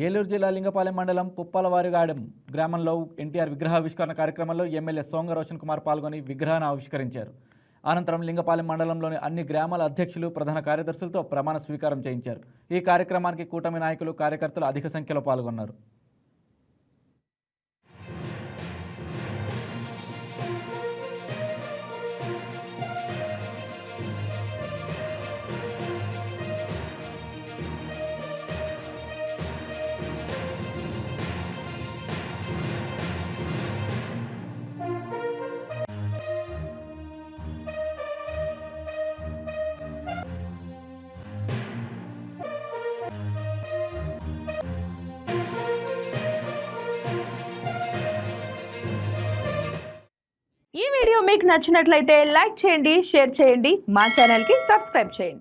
ఏలూరు జిల్లా లింగపాలెం మండలం పుప్పలవారిగాడెం గ్రామంలో ఎన్టీఆర్ విగ్రహావిష్కరణ కార్యక్రమంలో ఎమ్మెల్యే సోంగ రోషన్ కుమార్ పాల్గొని విగ్రహాన్ని ఆవిష్కరించారు. అనంతరం లింగపాలెం మండలంలోని అన్ని గ్రామాల అధ్యక్షులు, ప్రధాన కార్యదర్శులతో ప్రమాణ స్వీకారం చేయించారు. ఈ కార్యక్రమానికి కూటమి నాయకులు, కార్యకర్తలు అధిక సంఖ్యలో పాల్గొన్నారు. ఈ వీడియో మీకు నచ్చినట్లయితే లైక్ చేయండి, షేర్ చేయండి, మా ఛానల్కి సబ్స్క్రైబ్ చేయండి.